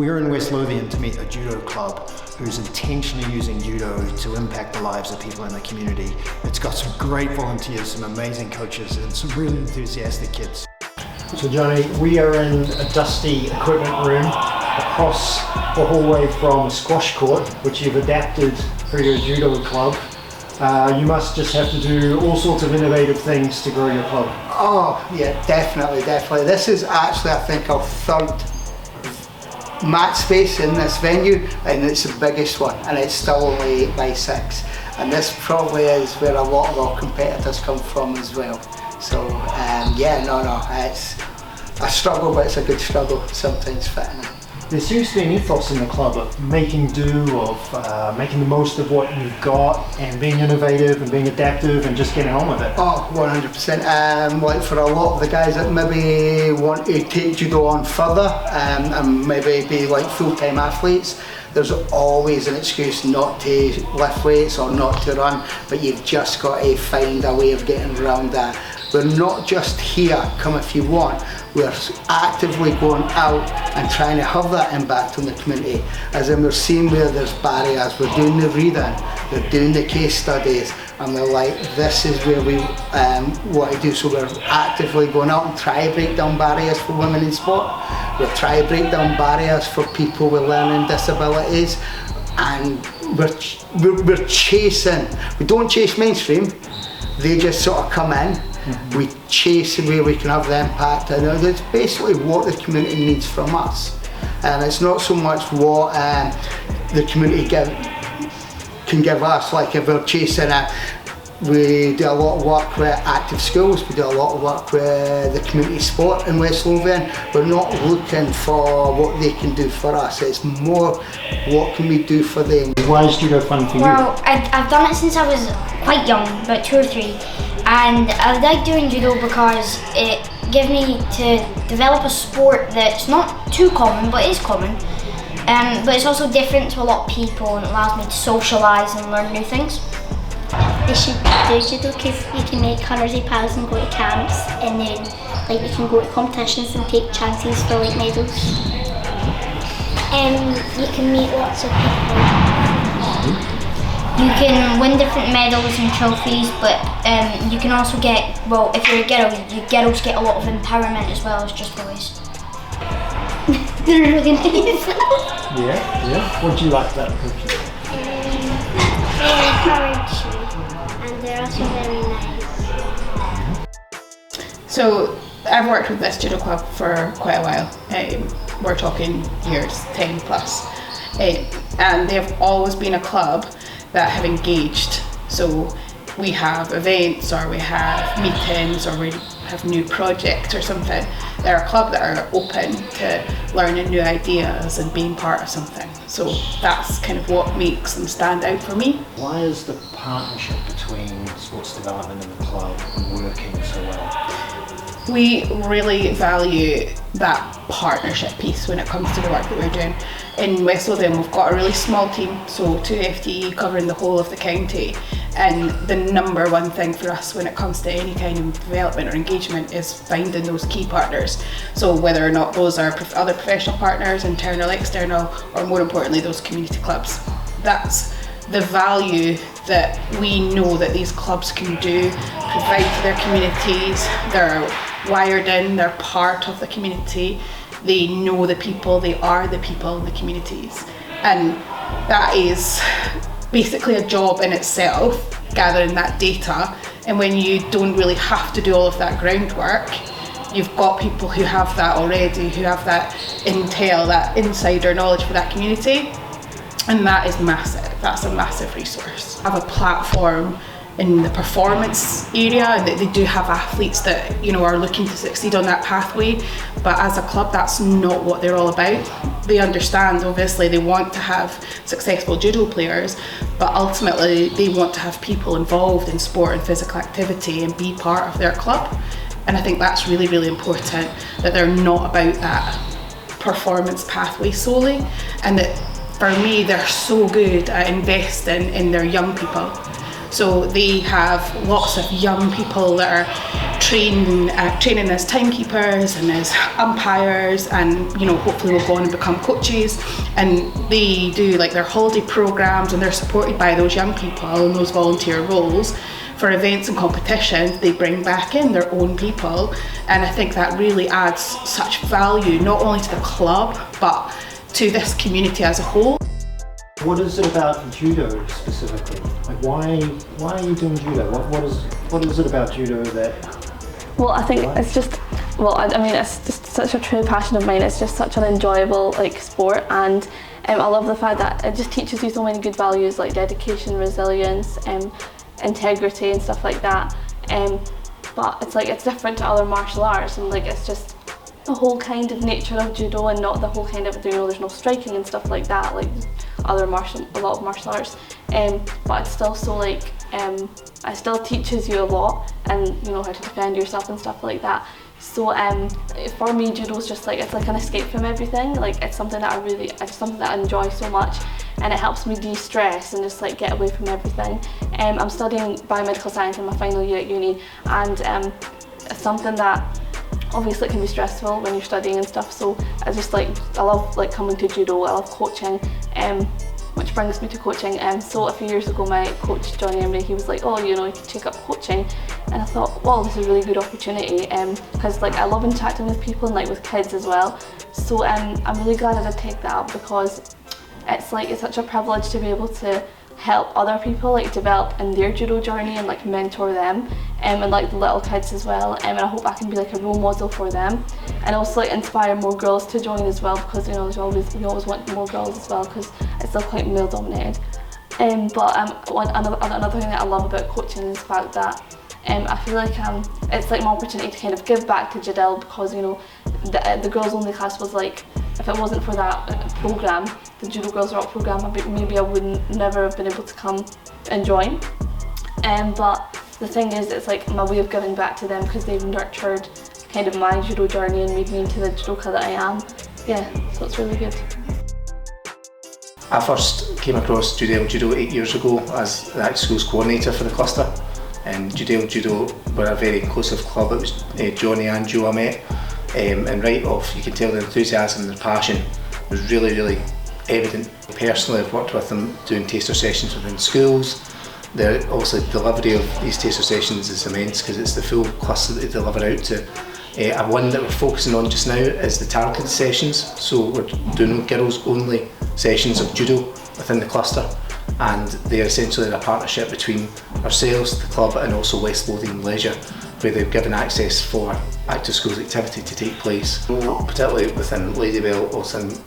We're in West Lothian to meet a judo club who's intentionally using judo to impact the lives of people in the community. It's got some great volunteers, some amazing coaches, and some really enthusiastic kids. So Johnny, we are in a dusty equipment room across the hallway from a squash court, which you've adapted for your judo club. You must just have to do all sorts of innovative things to grow your club. Oh yeah, definitely. This is actually, I think, our third mat space in this venue, and it's the biggest one, and it's still only 8x6. And this probably is where a lot of our competitors come from as well. So yeah, it's a struggle, but it's a good struggle sometimes fitting in. There seems to be an ethos in the club of making do, of making the most of what you've got, and being innovative and being adaptive and just getting on with it. Oh, 100%. Like for a lot of the guys that maybe want to take judo on further and maybe be like full-time athletes, there's always an excuse not to lift weights or not to run, but you've just got to find a way of getting around that. We're not just here, come if you want, we're actively going out and trying to have that impact on the community. As in, we're seeing where there's barriers, we're doing the reading, we're doing the case studies, and they're like, this is where we want to do. So we're actively going out and try to break down barriers for women in sport. We're trying to break down barriers for people with learning disabilities, and we're chasing, we don't chase mainstream, they just sort of come in. We chase where we can have the impact, and it's basically what the community needs from us. And it's not so much what the community can give us. Like if we're chasing it, we do a lot of work with active schools, we do a lot of work with the community sport in West Lothian. We're not looking for what they can do for us, it's more what can we do for them. Why is judo fun for you? Well, I've done it since I was quite young, about 2 or 3. And I like doing judo because it gives me to develop a sport that's not too common, but is common. But it's also different to a lot of people, and it allows me to socialise and learn new things. They should do judo because you can make hundreds of pals and go to camps, and then like you can go to competitions and take chances for like medals. You can meet lots of people. You can win different medals and trophies, but you can also get, well, if you're a girl, you girls get a lot of empowerment as well as just boys. They're really nice. Yeah. What do you like about coaching? They encourage you, and they're also very nice. So I've worked with this judo club for quite a while. We're talking years, 10 plus. And they've always been a club that have engaged. So we have events, or we have meetings, or we have new projects or something. They're a club that are open to learning new ideas and being part of something. So that's kind of what makes them stand out for me. Why is the partnership between sports development and the club working so well? We really value that partnership piece when it comes to the work that we're doing. In West Lothian, we've got a really small team, so 2 FTE covering the whole of the county, and the number one thing for us when it comes to any kind of development or engagement is finding those key partners. So whether or not those are other professional partners, internal, external, or more importantly those community clubs. That's the value that we know that these clubs can do, provide to their communities. They're wired in, they're part of the community, they know the people, they are the people in the communities. And that is basically a job in itself, gathering that data. And when you don't really have to do all of that groundwork, you've got people who have that already, who have that intel, that insider knowledge for that community. And that is massive, that's a massive resource. Have a platform in the performance area, and they do have athletes that are looking to succeed on that pathway, but as a club that's not what they're all about. They understand, obviously they want to have successful judo players, but ultimately they want to have people involved in sport and physical activity and be part of their club. And I think that's really, really important, that they're not about that performance pathway solely, and that for me they're so good at investing in their young people. So they have lots of young people that are training as timekeepers and as umpires, and hopefully will go on and become coaches, and they do like their holiday programs, and they're supported by those young people in those volunteer roles. For events and competitions, they bring back in their own people, and I think that really adds such value not only to the club but to this community as a whole. What is it about judo specifically? Like why are you doing judo? What is it about judo that? Well, I think it's just, it's just such a true passion of mine. It's just such an enjoyable sport, and I love the fact that it just teaches you so many good values like dedication, resilience, integrity and stuff like that. But it's different to other martial arts, and it's just the whole kind of nature of judo, and not the whole kind of there's no striking and stuff like that like a lot of martial arts. But it's still so it still teaches you a lot, and how to defend yourself and stuff like that. So for me, judo is just it's like an escape from everything. It's something that I enjoy so much, and it helps me de-stress and just get away from everything. I'm studying biomedical science in my final year at uni, and it's something that obviously it can be stressful when you're studying and stuff. So I love coming to judo. I love coaching. Which brings me to coaching. So a few years ago, my coach Johnny Emery, he was like, "Oh, you could take up coaching," and I thought, "Wow, this is a really good opportunity." Because I love interacting with people and with kids as well. So I'm really glad I did take that up, because it's such a privilege to be able to help other people develop in their judo journey and mentor them, and the little kids as well. And I hope I can be a role model for them, and also inspire more girls to join as well, because we always want more girls as well, because it's still quite male dominated. But another thing that I love about coaching is the fact that I feel it's my opportunity to kind of give back to Jidel, because the girls only class was if it wasn't for that program, the Judo Girls Rock program, maybe I wouldn't never have been able to come and join. But the thing is, it's my way of giving back to them, because they've nurtured kind of my judo journey and made me into the judoka that I am. Yeah, so it's really good. I first came across Jidel Judo 8 years ago as the Active Schools coordinator for the cluster, and Jidel Judo were a very inclusive club. It was Johnny and Joe I met, and right off you could tell the enthusiasm and the passion was really, really evident. Personally, I've worked with them doing taster sessions within schools. The delivery of these taster sessions is immense, because it's the full cluster that they deliver out to. One that we're focusing on just now is the targeted sessions, so we're doing girls only sessions of judo within the cluster, and they're essentially a partnership between ourselves, the club, and also West Lothian Leisure, where they've given access for active schools activity to take place. Particularly within Ladybell, also in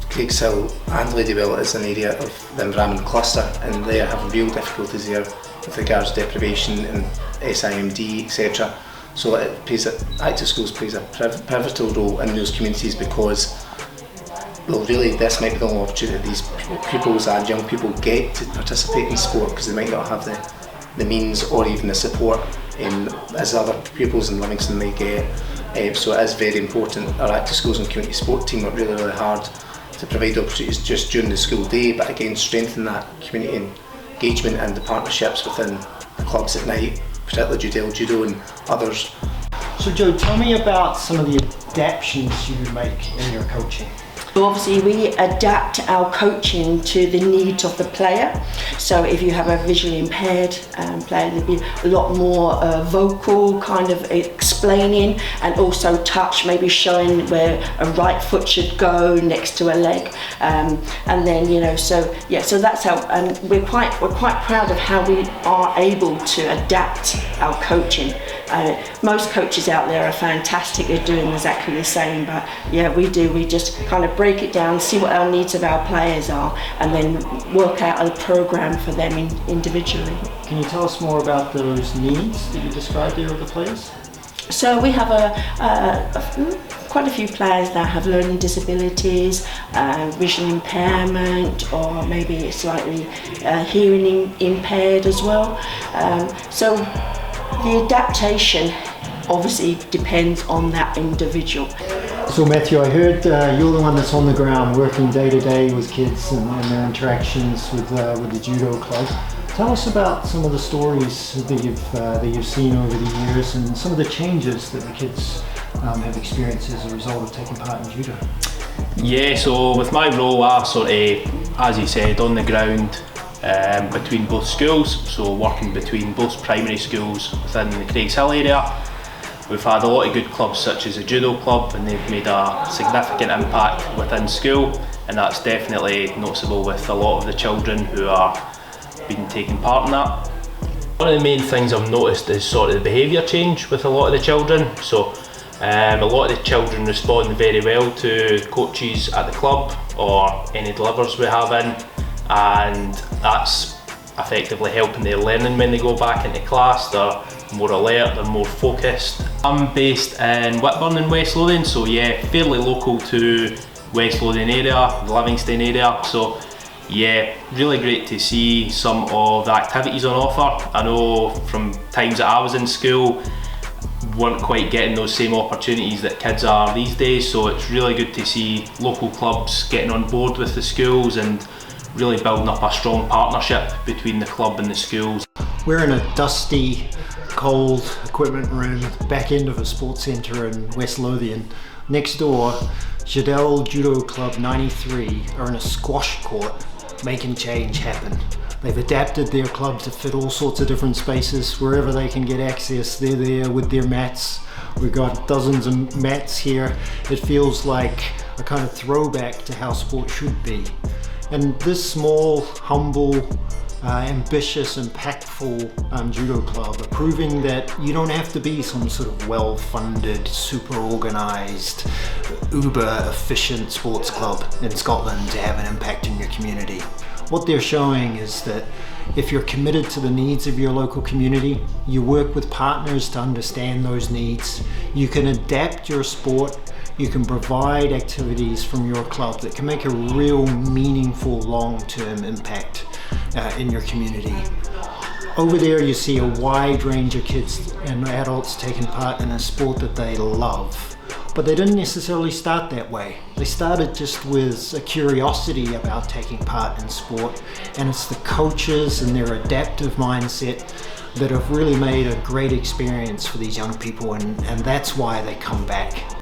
Craigs Hill and Ladybell is an area of the environment cluster, and they are having real difficulties there with regards to deprivation and SIMD, etc. So active schools plays a pivotal role in those communities, because this might be the only opportunity these pupils and young people get to participate in sport, because they might not have the means or even the support as other pupils in Livingston may get. So it is very important. Our active schools and community sport team work really, really hard to provide opportunities just during the school day, but again strengthen that community engagement and the partnerships within the clubs at night, particularly Jidel Judo and others. So Joe, tell me about some of the adaptations you make in your coaching. So obviously we adapt our coaching to the needs of the player. So if you have a visually impaired player, there'll be a lot more vocal kind of explaining, and also touch, maybe showing where a right foot should go next to a leg, and then so that's how. And we're quite proud of how we are able to adapt our coaching. Most coaches out there are fantastic at doing exactly the same, but yeah, we do. We just kind of break it down, see what our needs of our players are, and then work out a program for them individually. Can you tell us more about those needs that you described there of the players? So we have quite a few players that have learning disabilities, vision impairment, or maybe slightly hearing impaired as well. So the adaptation obviously depends on that individual. So Matthew, I heard you're the one that's on the ground working day to day with kids and their interactions with the judo club. Tell us about some of the stories that you've seen over the years and some of the changes that the kids have experienced as a result of taking part in judo. Yeah, so with my role, I sort of, as you said, on the ground between both schools, so working between both primary schools within the Craigshill area. We've had a lot of good clubs such as the Judo Club, and they've made a significant impact within school, and that's definitely noticeable with a lot of the children who are been taking part in that. One of the main things I've noticed is sort of the behaviour change with a lot of the children. So a lot of the children respond very well to coaches at the club or any delivers we have in, and that's effectively helping their learning when they go back into class. They're more alert, they're more focused. I'm based in Whitburn in West Lothian, so yeah, fairly local to West Lothian area, the Livingston area. So yeah, really great to see some of the activities on offer. I know from times that I was in school, weren't quite getting those same opportunities that kids are these days, so it's really good to see local clubs getting on board with the schools and really building up a strong partnership between the club and the schools. We're in a dusty, cold equipment room, back end of a sports centre in West Lothian. Next door, Jidel Judo Club 93 are in a squash court making change happen. They've adapted their club to fit all sorts of different spaces. Wherever they can get access, they're there with their mats. We've got dozens of mats here. It feels like a kind of throwback to how sport should be. And this small, humble, ambitious, impactful judo club are proving that you don't have to be some sort of well-funded, super organised, uber-efficient sports club in Scotland to have an impact in your community. What they're showing is that if you're committed to the needs of your local community, you work with partners to understand those needs, you can adapt your sport, you can provide activities from your club that can make a real meaningful long-term impact in your community. Over there you see a wide range of kids and adults taking part in a sport that they love. But they didn't necessarily start that way. They started just with a curiosity about taking part in sport, and it's the coaches and their adaptive mindset that have really made a great experience for these young people, and that's why they come back.